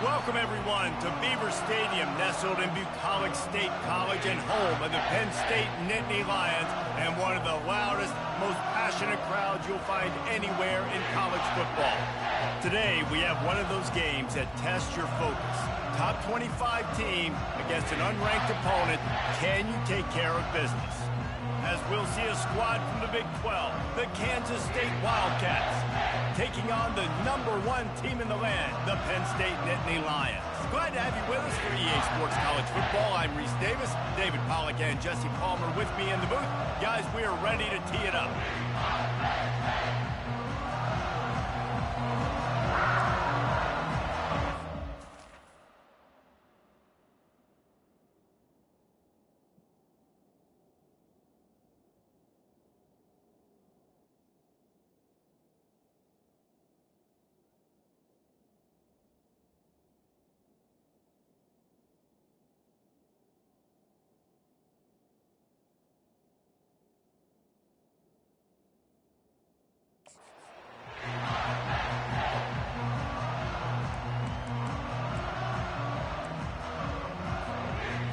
Welcome, everyone, to Beaver Stadium, nestled in Bucolic State College and home of the Penn State Nittany Lions, and one of the loudest, most passionate crowds you'll find anywhere in college football. Today, we have one of those games that tests your focus. Top 25 team against an unranked opponent. Can you take care of business? As we'll see a squad from the Big 12, the Kansas State Wildcats, taking on the #1 team in the land, the Penn State Nittany Lions. Glad to have you with us for EA Sports College Football. I'm Reese Davis, David Pollack and Jesse Palmer with me in the booth. Guys, we are ready to tee it up.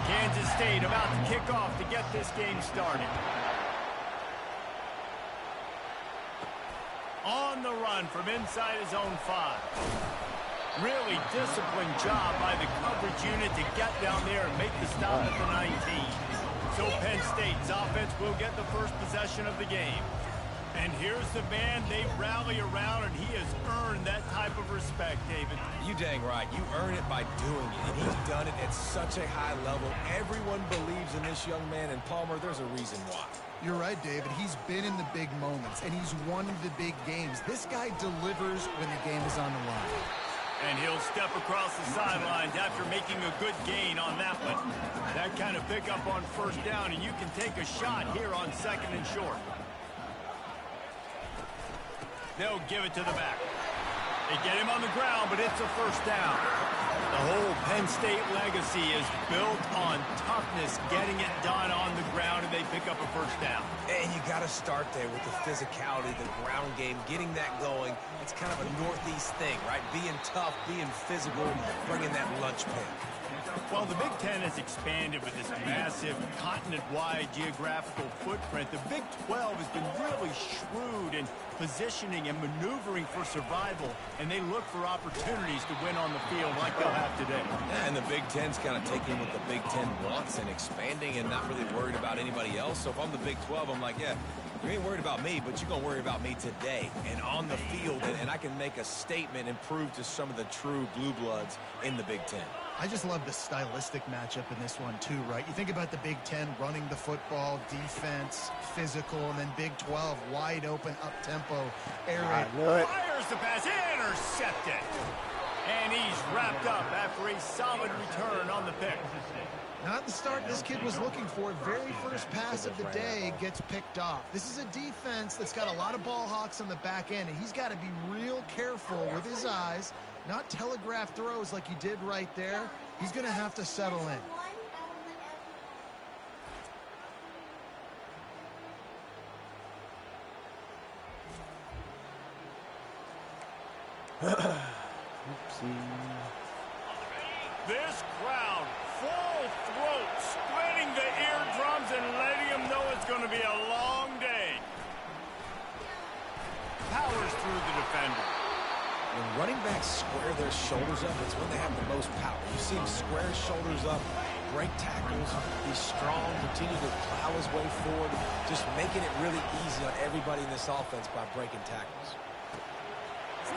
Kansas State about to kick off to get this game started. On the run from inside his own 5. Really disciplined job by the coverage unit to get down there and make the stop at the 19. So Penn State's offense will get the first possession of the game. And here's the man they rally around, and he has earned that type of respect, David. You dang right. You earn it by doing it, and he's done it at such a high level. Everyone believes in this young man, and Palmer, there's a reason why. You're right, David. He's been in the big moments, and he's won the big games. This guy delivers when the game is on the line. And he'll step across the sidelines after making a good gain on that one. That kind of pickup on first down, and you can take a shot here on 2nd and short. They'll give it to the back. They get him on the ground, but it's a first down. The whole Penn State legacy is built on toughness, getting it done on the ground, and they pick up a first down. And you got to start there with the physicality, the ground game, getting that going. It's kind of a Northeast thing, right? Being tough, being physical, bringing that lunch pick. Well, the Big Ten has expanded with this massive continent-wide geographical footprint. The Big 12 has been really shrewd in positioning and maneuvering for survival, and they look for opportunities to win on the field like they'll have today. Yeah, and the Big Ten's kind of taking what the Big Ten wants and expanding and not really worried about anybody else. So if I'm the Big 12, I'm like, yeah, you ain't worried about me, but you're going to worry about me today and on the field, and I can make a statement and prove to some of the true blue bloods in the Big Ten. I just love the stylistic matchup in this one, too, right? You think about the Big Ten running the football, defense, physical, and then Big 12, wide open, up-tempo, air raid. Fires the pass, intercepted. And he's wrapped up after a solid return on the pick. Not the start this kid was looking for. Very first pass of the day gets picked off. This is a defense that's got a lot of ball hawks on the back end, and he's got to be real careful with his eyes, not telegraph throws like he did right there. He's going to have to settle in. This crowd, full throat, splitting the eardrums and letting them know it's going to be a long day. Powers through the defender. When running backs square their shoulders up, it's when they have the most power. You see him square his shoulders up, break tackles, be strong, continue to plow his way forward, just making it really easy on everybody in this offense by breaking tackles.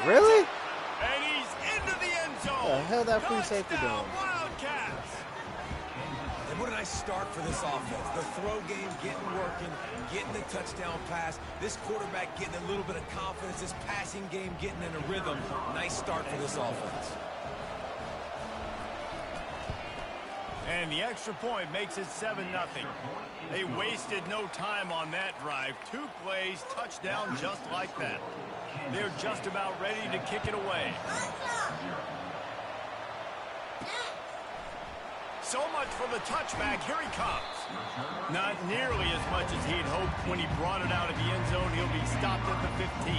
Really? And he's into the end zone. What the hell that free safety doing? Wildcats. And what a nice start for this offense. The throw game getting working, getting the touchdown pass. This quarterback getting a little bit of confidence. This passing game getting in a rhythm. Nice start for this offense. And the extra point makes it 7-0. They wasted no time on that drive. 2 plays, touchdown just like that. They're just about ready to kick it away. So much for the touchback. Here he comes. Not nearly as much as he'd hoped when he brought it out of the end zone. He'll be stopped at the 15.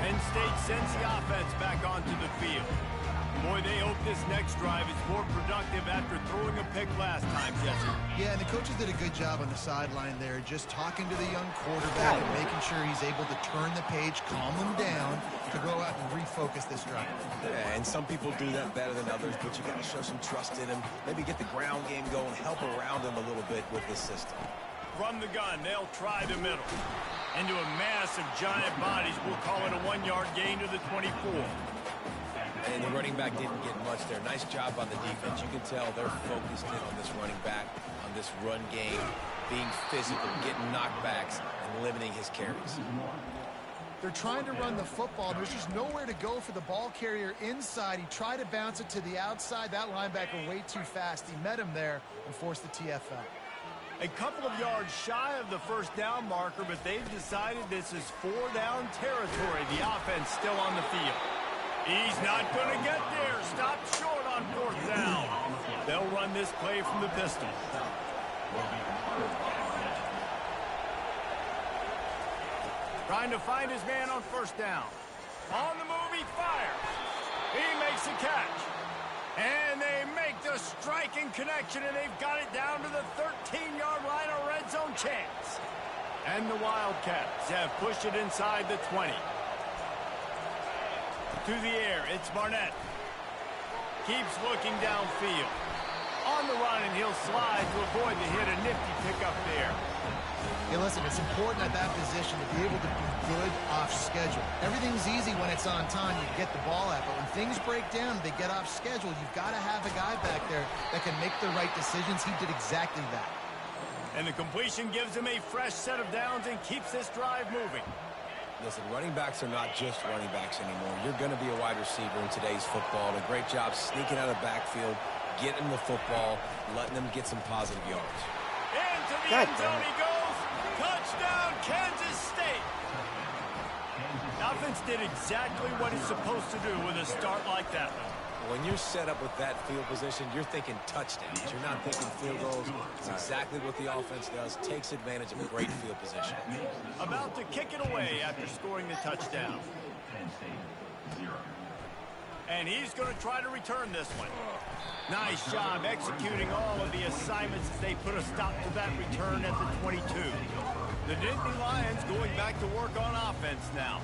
Penn State sends the offense back onto the field. Boy, they hope this next drive is more productive after throwing a pick last time, Jesse. Yeah, and the coaches did a good job on the sideline there, just talking to the young quarterback and making sure he's able to turn the page, calm him down to go out and refocus this drive. Yeah, and some people do that better than others, but you got to show some trust in him. Maybe get the ground game going, help around him a little bit with this system. From the gun, they'll try the middle. Into a mass of giant bodies, we'll call it a 1-yard gain to the 24. And the running back didn't get much there. Nice job on the defense. You can tell they're focused in on this running back, on this run game, being physical, getting knockbacks, and limiting his carries. They're trying to run the football. There's just nowhere to go for the ball carrier inside. He tried to bounce it to the outside. That linebacker way too fast. He met him there and forced the TFL. A couple of yards shy of the first down marker, but they've decided this is 4-down territory. The offense still on the field. He's not going to get there. Stop short on 4th down. They'll run this play from the pistol. Trying to find his man on 1st down. On the move, he fires. He makes a catch. And they make the striking connection, and they've got it down to the 13-yard line, a red zone chance. And the Wildcats have pushed it inside the 20. To the air, it's Barnett. Keeps looking downfield. On the run, and he'll slide to avoid the hit. A nifty pickup there. Hey, listen, it's important at that position to be able to be good off schedule. Everything's easy when it's on time. You get the ball out. But when things break down, they get off schedule. You've got to have a guy back there that can make the right decisions. He did exactly that. And the completion gives him a fresh set of downs and keeps this drive moving. Listen, running backs are not just running backs anymore. You're going to be a wide receiver in today's football. And a great job sneaking out of the backfield, getting the football, letting them get some positive yards. Into the end zone he goes. Touchdown, Kansas State. The offense did exactly what it's supposed to do with a start like that one. When you're set up with that field position, you're thinking touchdowns. You're not thinking field goals. It's exactly what the offense does. Takes advantage of a great field position. About to kick it away after scoring the touchdown. And he's going to try to return this one. Nice job executing all of the assignments as they put a stop to that return at the 22. The Nittany Lions going back to work on offense now.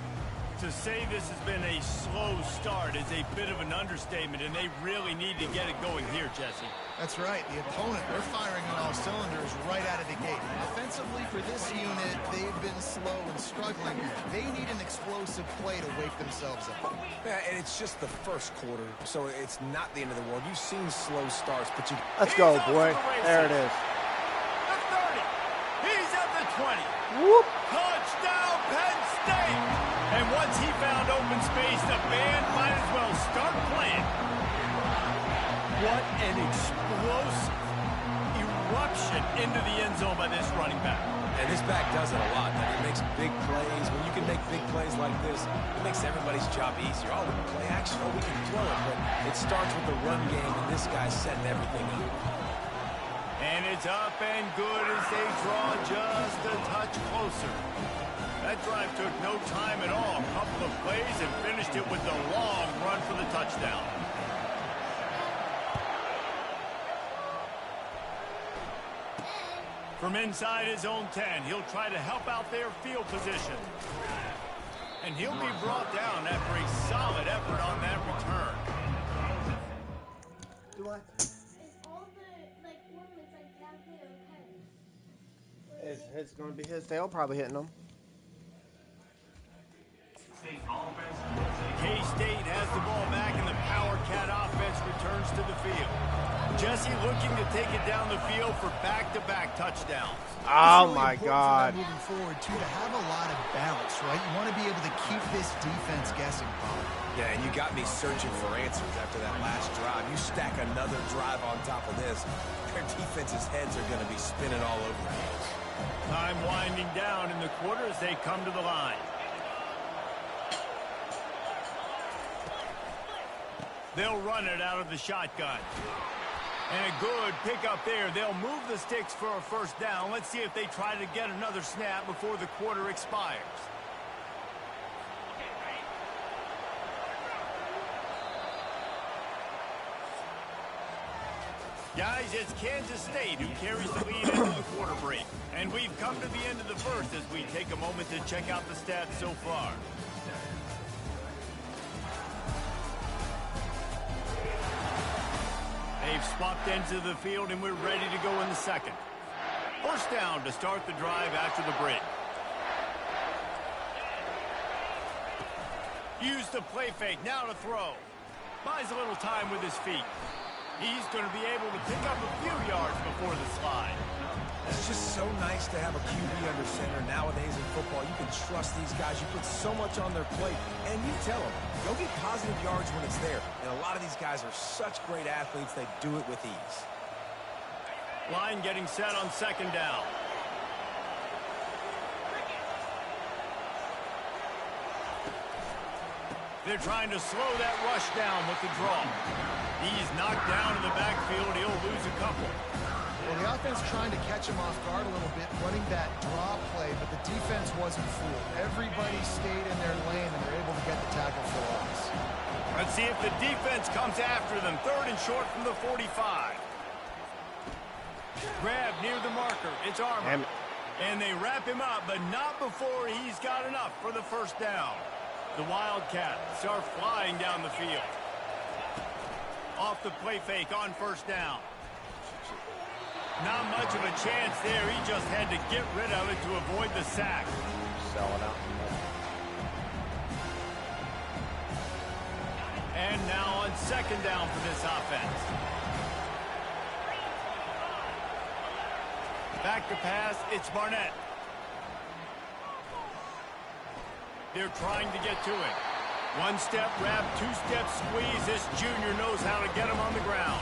To say this has been a slow start is a bit of an understatement, and they really need to get it going here, Jesse. That's right. The opponent, they're firing on all cylinders right out of the gate. Offensively, for this unit, they've been slow and struggling. They need an explosive play to wake themselves up. Yeah, and it's just the first quarter, so it's not the end of the world. You've seen slow starts, but you... Let's go, boy. There it is. The 30. He's at the 20. Whoop. Touchdown, Penn State. And once he found open space, the band might as well start playing. What an explosive eruption into the end zone by this running back. And this back does it a lot. I mean, it makes big plays. When you can make big plays like this, it makes everybody's job easier. Oh, we can play action. Oh, we can throw it. But it starts with the run game, and this guy's setting everything up. And it's up and good as they draw just a touch closer. That drive took no time at all. A couple of plays and finished it with the long run for the touchdown. From inside his own 10, he'll try to help out their field position. And he'll be brought down after a solid effort on that return. Do I? It's going to be his tail, probably hitting him. K-State has the ball back, and the Power Cat offense returns to the field. Jesse looking to take it down the field for back-to-back touchdowns. Oh, It's really my important God. for them moving forward, too, to have a lot of bounce, right? You want to be able to keep this defense guessing, Paul. Yeah, and you got me searching for answers after that last drive. You stack another drive on top of this, their defense's heads are going to be spinning all over the place. Time winding down in the quarter as they come to the line. They'll run it out of the shotgun. And a good pickup there. They'll move the sticks for a first down. Let's see if they try to get another snap before the quarter expires. Guys, it's Kansas State who carries the lead into the quarter break. And we've come to the end of the first as we take a moment to check out the stats so far. They've swapped ends of the field, and we're ready to go in the second. First down to start the drive after the break. Use the play fake, now to throw. Buys a little time with his feet. He's going to be able to pick up a few yards before the slide. It's just so nice to have a QB under center. Nowadays in football, you can trust these guys. You put so much on their plate, and you tell them, go get positive yards when it's there. And a lot of these guys are such great athletes, they do it with ease. Line getting set on second down. They're trying to slow that rush down with the draw. He's knocked down in the backfield. He'll lose a couple. Well, the offense trying to catch him off guard a little bit, running that draw play, but the defense wasn't fooled. Everybody stayed in their lane, and they're able to get the tackle for loss. Let's see if the defense comes after them. Third and short from the 45. Grab near the marker. It's Armour. And they wrap him up, but not before he's got enough for the first down. The Wildcats are flying down the field. Off the play fake on first down. Not much of a chance there. He just had to get rid of it to avoid the sack. Selling out. And now on second down for this offense. Back to pass, it's Barnett. They're trying to get to it. One-step wrap, two-step squeeze. This junior knows how to get him on the ground.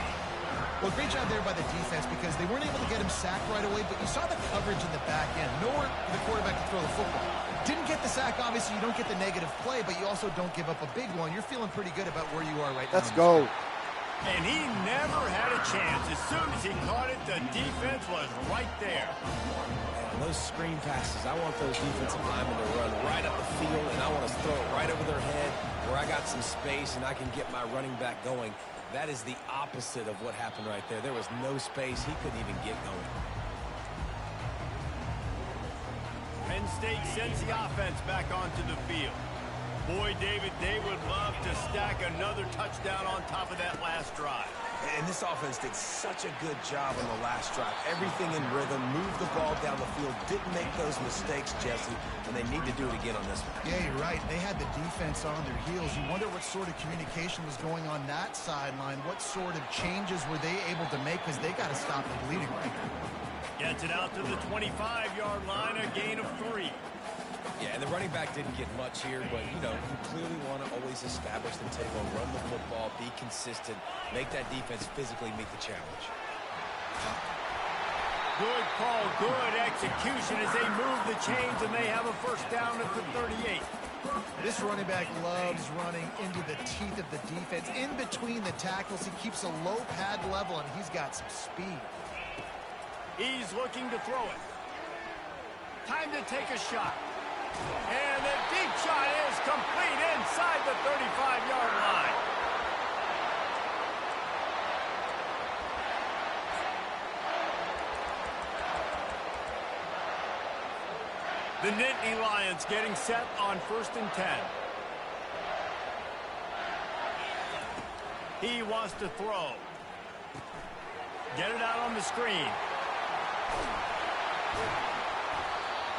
Well, great job there by the defense because they weren't able to get him sacked right away, but you saw the coverage in the back end. Nowhere for the quarterback to throw the football. Didn't get the sack, obviously. You don't get the negative play, but you also don't give up a big one. You're feeling pretty good about where you are right now. Let's go. And he never had a chance. As soon as he caught it, the defense was right there. And those screen passes, I want those defensive linemen to run right up the field, and I want to throw it right over their head where I got some space and I can get my running back going. That is the opposite of what happened right there. There was no space. He couldn't even get going. Penn State sends the offense back onto the field. Boy, David, they would love to stack another touchdown on top of that last drive. And this offense did such a good job on the last drive. Everything in rhythm, moved the ball down the field, didn't make those mistakes, Jesse, and they need to do it again on this one. Yeah, you're right. They had the defense on their heels. You wonder what sort of communication was going on that sideline. What sort of changes were they able to make because they got to stop the bleeding right now. Gets it out to the 25-yard line, a gain of 3. Yeah, and the running back didn't get much here, but, you know, you clearly want to always establish the tempo, run the football, be consistent, make that defense physically meet the challenge. Good call, good execution as they move the chains, and they have a first down at the 38. This running back loves running into the teeth of the defense. In between the tackles, he keeps a low pad level, and he's got some speed. He's looking to throw it. Time to take a shot. And the deep shot is complete inside the 35-yard line. The Nittany Lions getting set on 1st and 10. He wants to throw. Get it out on the screen.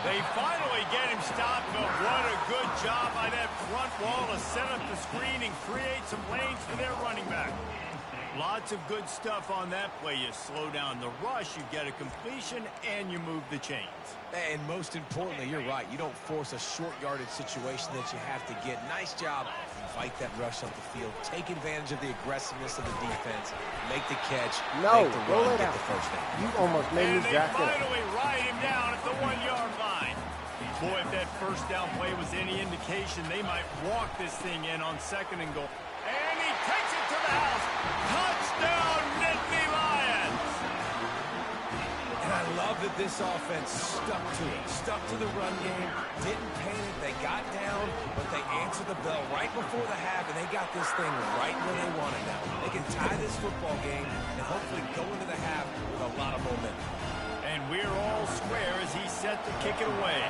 They finally get him stopped, but what a good job by that front wall to set up the screen and create some lanes for their running back. Lots of good stuff on that play. You slow down the rush, you get a completion, and you move the chains. And most importantly, you're right. You don't force a short yardage situation that you have to get. Nice job. Fight that rush up the field. Take advantage of the aggressiveness of the defense. Make the catch. No, make the roll run, it get out. the first down. You almost made me And they jack it. finally ride him down at the 1-yard line. Boy, if that first down play was any indication, they might walk this thing in on 2nd and goal. And he takes it to the house. Touchdown, Nittany Lions! And I love that this offense stuck to it. Stuck to the run game. Didn't panic. They got down, but they answered the bell right before the half, and they got this thing right where they want it now. They can tie this football game and hopefully go into the half with a lot of momentum. And we're all square as he's set to kick it away.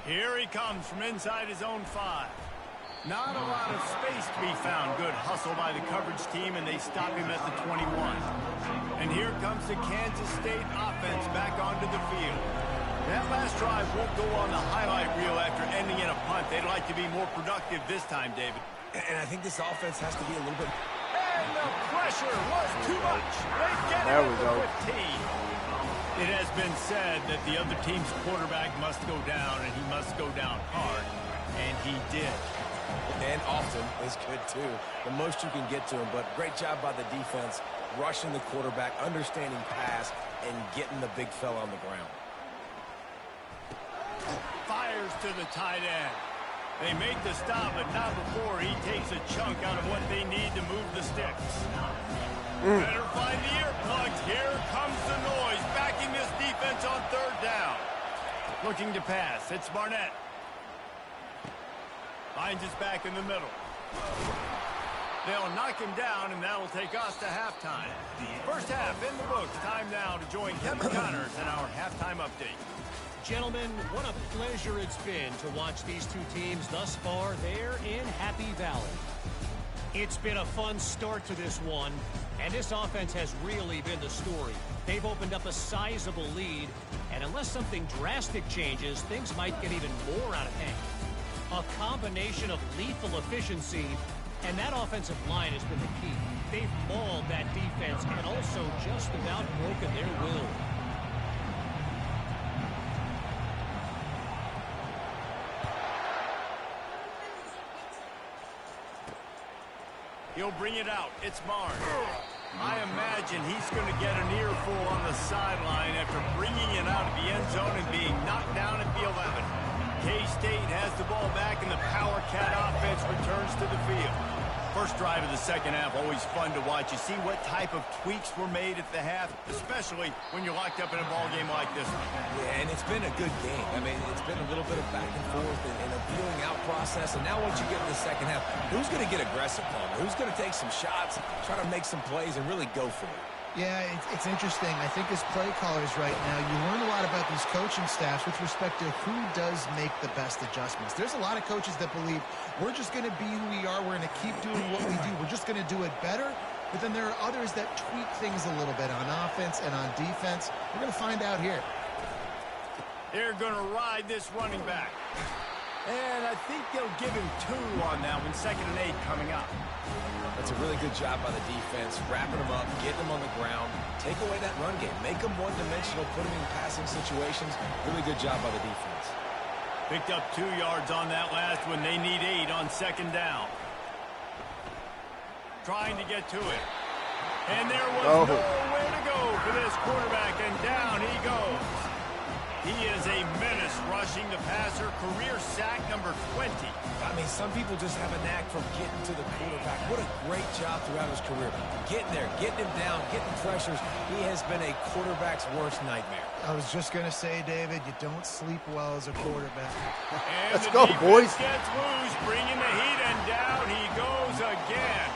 Here he comes from inside his own 5. Not a lot of space to be found. Good hustle by the coverage team, and they stop him at the 21. And here comes the Kansas State offense back onto the field. That last drive won't go on the highlight reel after ending in a punt. They'd like to be more productive this time, David. And I think this offense has to be a little bit... And the pressure was too much. They get it at the 15. It has been said that the other team's quarterback must go down, and he must go down hard. And he did. And often is good, too. The most you can get to him, but great job by the defense, rushing the quarterback, understanding pass, and getting the big fella on the ground. Fires to the tight end. They make the stop, but not before he takes a chunk out of what they need to move the sticks. Better find the earplugs. Here comes the noise, backing this defense on 3rd down. Looking to pass. It's Barnett. Finds his back in the middle. They'll knock him down, and that'll take us to halftime. First half in the books. Time now to join Kevin Connors in our halftime update. Gentlemen, what a pleasure it's been to watch these two teams thus far there in Happy Valley. It's been a fun start to this one, and this offense has really been the story. They've opened up a sizable lead, and unless something drastic changes, things might get even more out of hand. A combination of lethal efficiency, and that offensive line has been the key. They've mauled that defense and also just about broken their will. He'll bring it out. It's Barnes. I imagine he's going to get an earful on the sideline after bringing it out of the end zone and being knocked down at the 11. K-State has the ball back, and the Power Cat offense returns to the field. First drive of the second half, always fun to watch. You see what type of tweaks were made at the half, especially when you're locked up in a ball game like this one. Yeah, and it's been a good game. I mean, it's been a little bit of back and forth and a feeling out process. And now once you get to the second half, who's going to get aggressive, Palmer? Who's going to take some shots, try to make some plays, and really go for it? Yeah, it's interesting. I think as play callers right now, you learn a lot about these coaching staffs with respect to who does make the best adjustments. There's a lot of coaches that believe we're just going to be who we are. We're going to keep doing what we do. We're just going to do it better. But then there are others that tweak things a little bit on offense and on defense. We're going to find out here. They're going to ride this running back. And I think they'll give him 2 on that one. 2nd and 8 coming up. That's a really good job by the defense, wrapping them up, getting them on the ground, take away that run game, make them one-dimensional, put them in passing situations. Really good job by the defense. Picked up 2 yards on that last one. They need 8 on 2nd down. Trying to get to it. And there was nowhere to go for this quarterback, and down he goes. He is a menace rushing the passer, career sack number 20. I mean, some people just have a knack for getting to the quarterback. What a great job throughout his career. Getting there, getting him down, getting pressures. He has been a quarterback's worst nightmare. I was just going to say, David, you don't sleep well as a quarterback. And let's go, boys. Gets loose, bringing the heat, and down he goes again.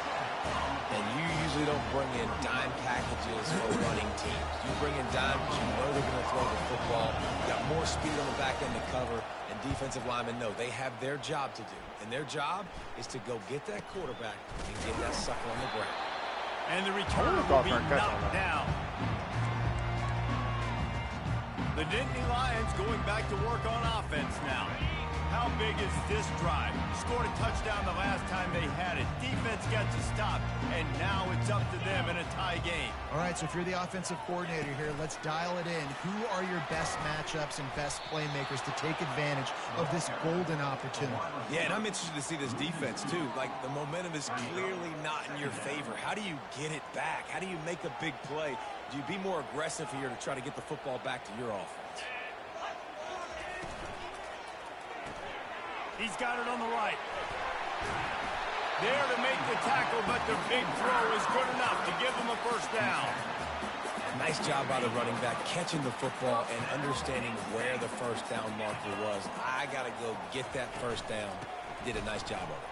And you usually don't bring in dime packages for running teams. You bring in dime because you know they're going to throw the football. You got more speed on the back end to cover, and defensive linemen know they have their job to do. And their job is to go get that quarterback and get that sucker on the ground. And the return will be knocked down. The Nittany Lions going back to work on offense now. How big is this drive? Scored a touchdown the last time they had it. Defense gets a stop, and now it's up to them in a tie game. All right, so if you're the offensive coordinator here, let's dial it in. Who are your best matchups and best playmakers to take advantage of this golden opportunity? Yeah, and I'm interested to see this defense, too. Like, the momentum is clearly not in your favor. How do you get it back? How do you make a big play? Do you be more aggressive here to try to get the football back to your offense? He's got it on the right. There to make the tackle, but the big throw is good enough to give them a first down. Nice job by the running back, catching the football and understanding where the first down marker was. I got to go get that first down. did a nice job of it.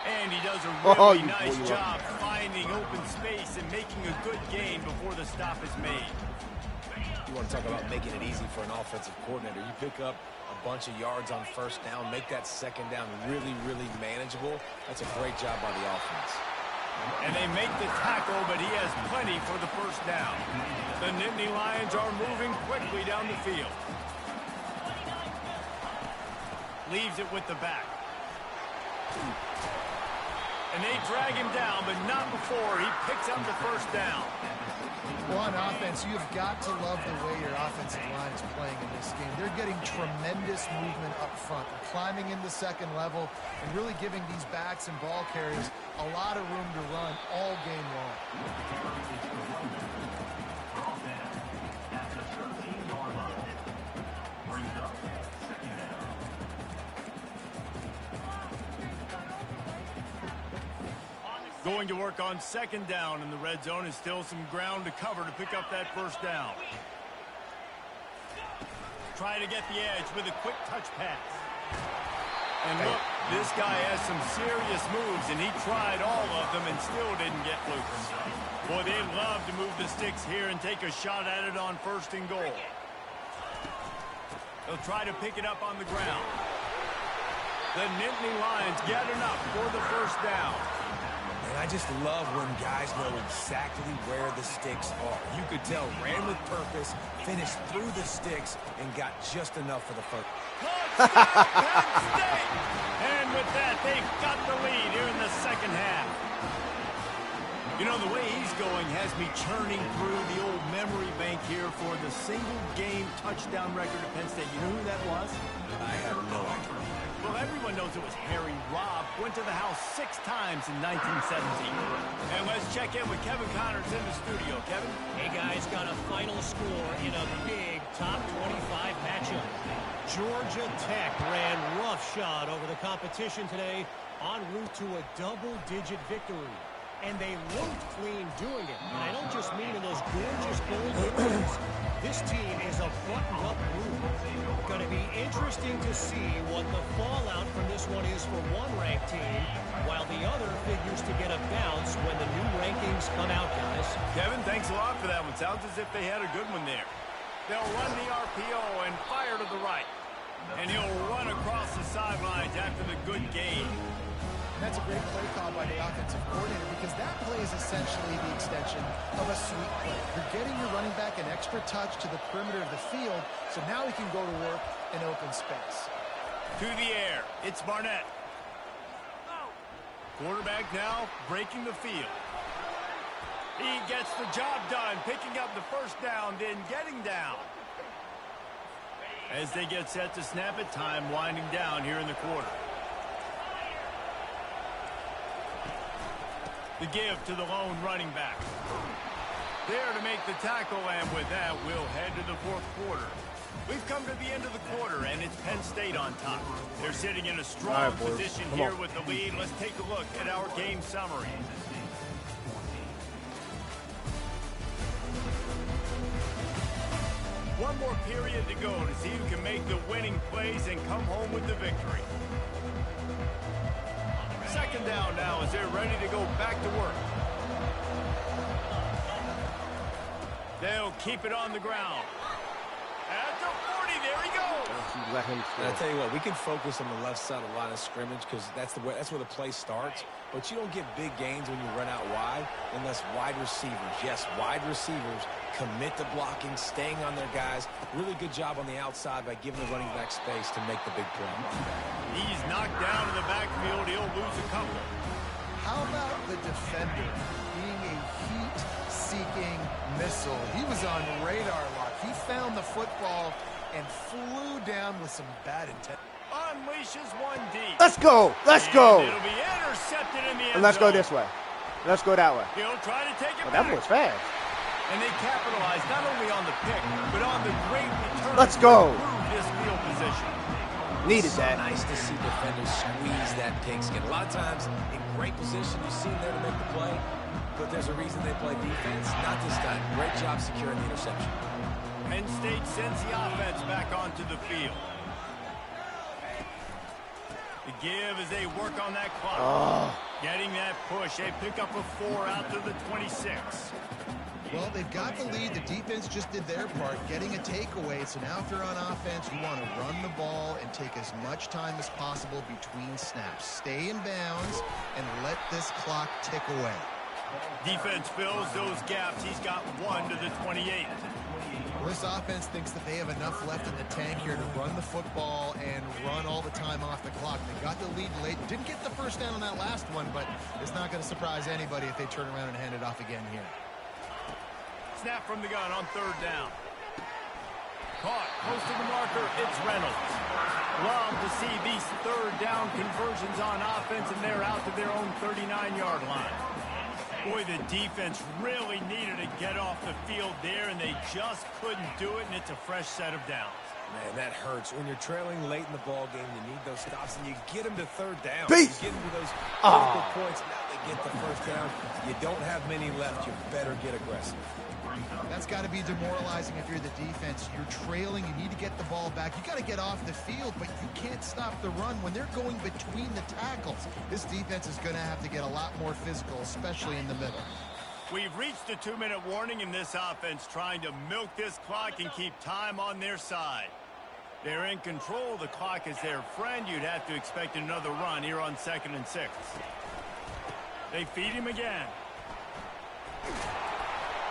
And he does a really nice job finding open space and making a good gain before the stop is made. You want to talk about making it easy for an offensive coordinator. You pick up a bunch of yards on first down, make that second down really, really manageable. That's a great job by the offense. And they make the tackle, but he has plenty for the first down. The Nittany Lions are moving quickly down the field. Leaves it with the back. And they drag him down, but not before he picks up the first down. Well, on offense, you've got to love the way your offensive line is playing in this game. They're getting tremendous movement up front, climbing in the second level, and really giving these backs and ball carriers a lot of room to run all game long. Going to work on second down in the red zone, and still some ground to cover to pick up that first down. Try to get the edge with a quick touch pass. And look, this guy has some serious moves, and he tried all of them and still didn't get loose. Boy, they love to move the sticks here and take a shot at it on first and goal. They'll try to pick it up on the ground. The Nittany Lions get enough for the first down. And I just love when guys know exactly where the sticks are. You could tell, ran with purpose, finished through the sticks, and got just enough for the first. Touchdown, Penn State! And with that, they've got the lead here in the second half. You know, the way he's going has me churning through the old memory bank here for the single-game touchdown record at Penn State. You know who that was? I have no idea. Well, everyone knows it was Harry Robb. Went to the house 6 times in 1917. And let's check in with Kevin Connors in the studio. Kevin? Hey, guys, got a final score in a big top 25 matchup. Georgia Tech ran roughshod over the competition today en route to a double-digit victory. And they looked clean doing it. And I don't just mean in those gorgeous gold victories. This team is a buttoned-up group. Going to be interesting to see what the fallout from this one is for one ranked team, while the other figures to get a bounce when the new rankings come out, guys. Kevin, thanks a lot for that one. Sounds as if they had a good one there. They'll run the RPO and fire to the right. And he'll run across the sidelines after the good gain. That's a great play call by the offensive coordinator, because that play is essentially the extension of a sweep play. You're getting your running back an extra touch to the perimeter of the field, so now he can go to work in open space. To the air, it's Barnett. Quarterback now breaking the field. He gets the job done, picking up the first down, then getting down. As they get set to snap it, time winding down here in the quarter. The give to the lone running back. There to make the tackle, and with that, we'll head to the fourth quarter. We've come to the end of the quarter, and it's Penn State on top. They're sitting in a strong position here with the lead. Let's take a look at our game summary. One more period to go to see who can make the winning plays and come home with the victory. Second down now as they're ready to go back to work. They'll keep it on the ground. At the 40, there he goes. Let him And I tell you what, we can focus on the left side of the line of scrimmage because that's where the play starts. But you don't get big gains when you run out wide unless wide receivers, yes, wide receivers, commit to blocking, staying on their guys. Really good job on the outside by giving the running back space to make the big play. He's knocked down in the backfield. He'll lose a couple. How about the defender being a heat-seeking missile? He was on radar lock. He found the football and flew down with some bad intent. Unleashes one deep. Let's go. Let's go. And it'll be intercepted in the end And let's go zone. this way. Let's go that way. He'll try to take it Oh, back. that was fast. And they capitalize not only on the pick, but on the great return. Let's go. To improve this field position. Needed So that. nice to see defenders squeeze that pigskin. A lot of times in great position, you see them there to make the play, but there's a reason they play defense. Not this time. Great job securing the interception. Penn State sends the offense back onto the field. The give as they work on that clock. Getting that push. They pick up a 4 out to the 26. Well, they've got the lead. The defense just did their part, getting a takeaway. So now if you're on offense, you want to run the ball and take as much time as possible between snaps. Stay in bounds and let this clock tick away. Defense fills those gaps. He's got 1 to the 28. This offense thinks that they have enough left in the tank here to run the football and run all the time off the clock. They got the lead late. Didn't get the first down on that last one, but it's not going to surprise anybody if they turn around and hand it off again here. Snap from the gun on 3rd down. Caught, close to the marker, it's Reynolds. Love to see these 3rd down conversions on offense, and they're out to their own 39-yard line. Boy, the defense really needed to get off the field there, and they just couldn't do it, and it's a fresh set of downs. Man, that hurts. When you're trailing late in the ball game, you need those stops, and you get them to 3rd down. Beast. You get into those critical points, now they get the 1st down. You don't have many left. You better get aggressive. That's got to be demoralizing if you're the defense. You're trailing. You need to get the ball back. You got to get off the field, but you can't stop the run when they're going between the tackles. This defense is going to have to get a lot more physical, especially in the middle. We've reached a 2-minute warning in this offense, trying to milk this clock and keep time on their side. They're in control. The clock is their friend. You'd have to expect another run here on 2nd and 6. They feed him again.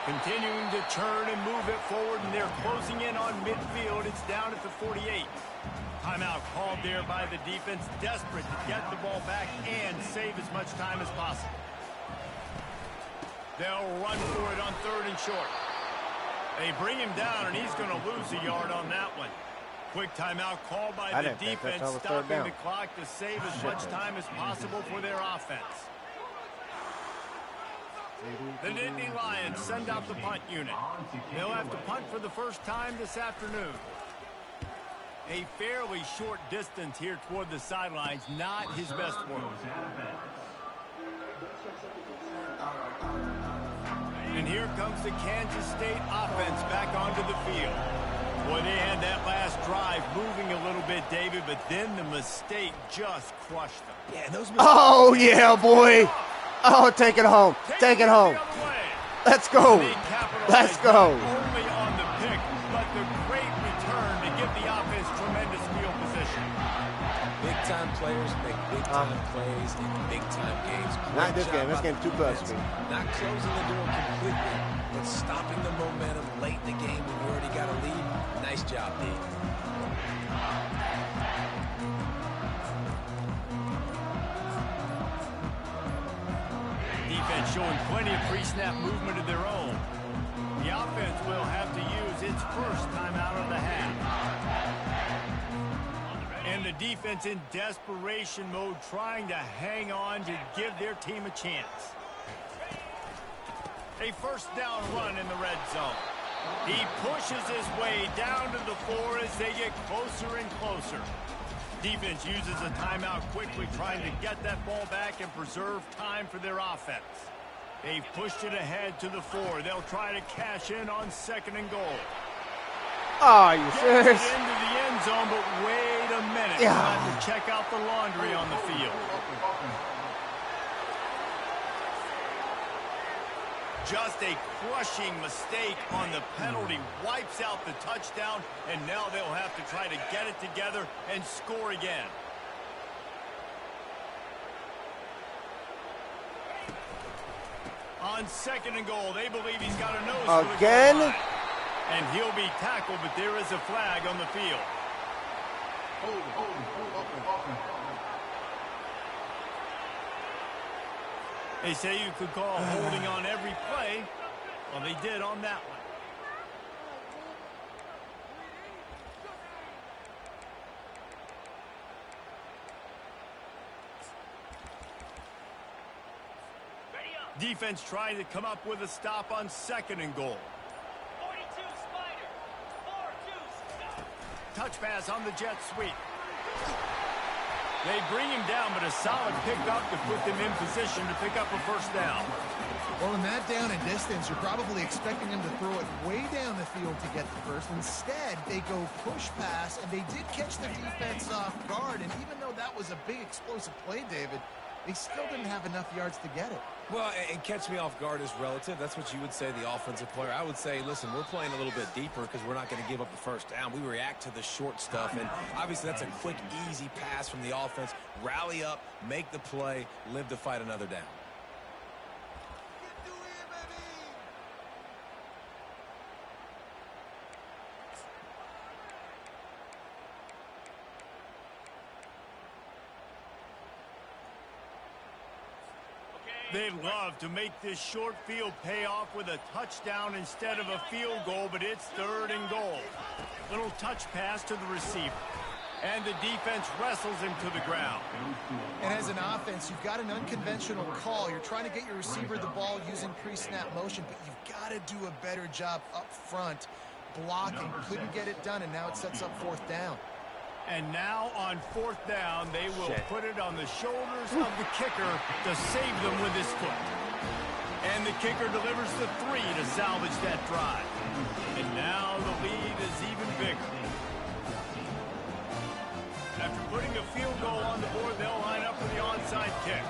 Continuing to turn and move it forward, and they're closing in on midfield. It's down at the 48. Timeout called there by the defense, desperate to get the ball back and save as much time as possible. They'll run for it on 3rd and short. They bring him down, and he's going to lose a yard on that one. Quick timeout called by the defense, stopping the clock to save as much time as possible for their offense. The Nittany Lions send out the punt unit. They'll have to punt for the first time this afternoon. A fairly short distance here toward the sidelines, not his best work. And here comes the Kansas State offense back onto the field. Boy, they had that last drive moving a little bit, David, but then the mistake just crushed them. Yeah, those Oh, yeah, boy. Oh, take it home. Take it home. Let's go. Let's go. Only on the pick, but the great return to give the offense tremendous field position. Big-time players make big-time plays in big-time games. Not this game. This game's too close to me. Not closing the door completely, but stopping the momentum late in the game when you already got a lead. Nice job, D. Defense showing plenty of pre-snap movement of their own. The offense will have to use its first timeout of the half. And the defense in desperation mode, trying to hang on to give their team a chance. A 1st down run in the red zone. He pushes his way down to the 4 as they get closer and closer. Defense uses a timeout quickly, trying to get that ball back and preserve time for their offense. They've pushed it ahead to the 4. They'll try to cash in on 2nd and goal. Oh, are you serious? Gets it into the end zone, but wait a minute. Yeah. Time to check out the laundry on the field. Just a crushing mistake on the penalty wipes out the touchdown, and now they'll have to try to get it together and score again. On 2nd and goal, they believe he's got a nose for the again, goal line. And he'll be tackled, but there is a flag on the field. They say you could call holding on every play. Well, they did on that one. Defense trying to come up with a stop on 2nd and goal. 42 Spider. 4-2 stop. Touch pass on the jet sweep. They bring him down, but a solid pickup to put them in position to pick up a first down. Well, in that down and distance, you're probably expecting him to throw it way down the field to get the first. Instead, they go push pass, and they did catch the defense off guard. And even though that was a big explosive play, David, they still didn't have enough yards to get it. Well, and catch me off guard is relative. That's what you would say, the offensive player. I would say, listen, we're playing a little bit deeper because we're not going to give up the first down. We react to the short stuff, and obviously that's a quick, easy pass from the offense. Rally up, make the play, live to fight another down. They'd love to make this short field pay off with a touchdown instead of a field goal, but it's 3rd and goal. Little touch pass to the receiver. And the defense wrestles him to the ground. And as an offense, you've got an unconventional call. You're trying to get your receiver the ball using pre-snap motion, but you've got to do a better job up front blocking. Couldn't get it done, and now it sets up 4th down. And now on 4th down, they will put it on the shoulders of the kicker to save them with his foot. And the kicker delivers the 3 to salvage that drive. And now the lead is even bigger. After putting a field goal on the board, they'll line up for the onside kick.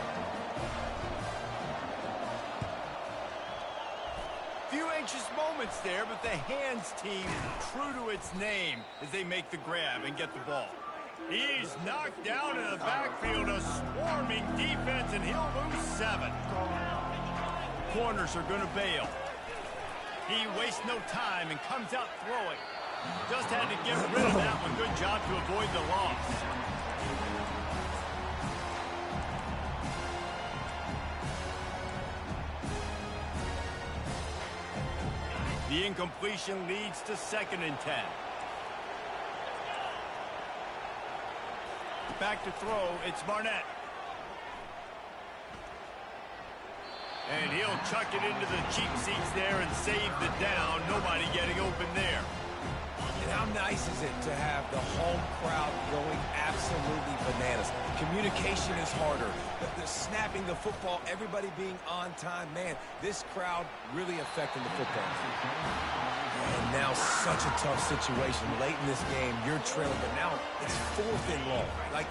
Few anxious moments there, but the hands team true to its name as they make the grab and get the ball. He's knocked down in the backfield, a swarming defense, and he'll lose 7. Corners are going to bail. He wastes no time and comes out throwing. Just had to get rid of that one. Good job to avoid the loss. The incompletion leads to 2nd and 10. Back to throw, it's Barnett. And he'll chuck it into the cheap seats there and save the down. Nobody getting open there. And how nice is it to have the home crowd going absolutely bananas? Communication is harder. The snapping the football, everybody being on time. Man, this crowd really affecting the football. And now such a tough situation. Late in this game, you're trailing, but now it's 4th and long. Like,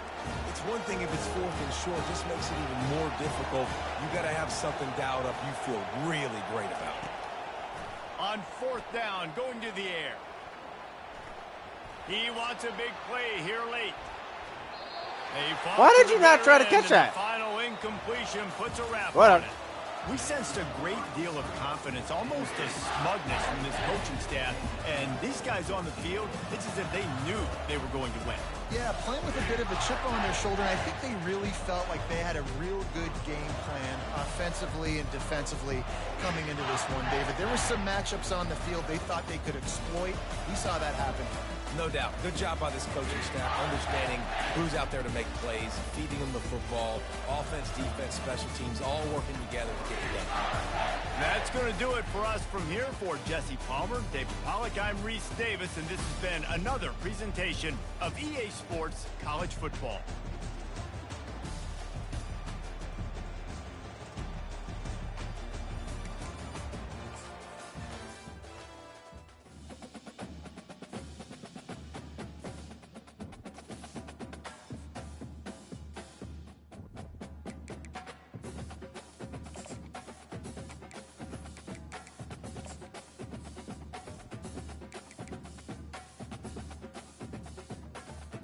it's one thing if it's 4th and short. This makes it even more difficult. You got to have something dialed up you feel really great about. On 4th down, going to the air. He wants a big play here late. Why did you not try to catch that? Final incompletion puts a wrap What on it. We sensed a great deal of confidence, almost a smugness from this coaching staff. And these guys on the field, it's as if they knew they were going to win. Yeah, playing with a bit of a chip on their shoulder. I think they really felt like they had a real good game plan offensively and defensively coming into this one, David. There were some matchups on the field they thought they could exploit. We saw that happen. No doubt. Good job by this coaching staff, understanding who's out there to make plays, feeding them the football, offense, defense, special teams, all working together to get it done. That's going to do it for us from here. For Jesse Palmer, David Pollack, I'm Reese Davis, and this has been another presentation of EA Sports College Football.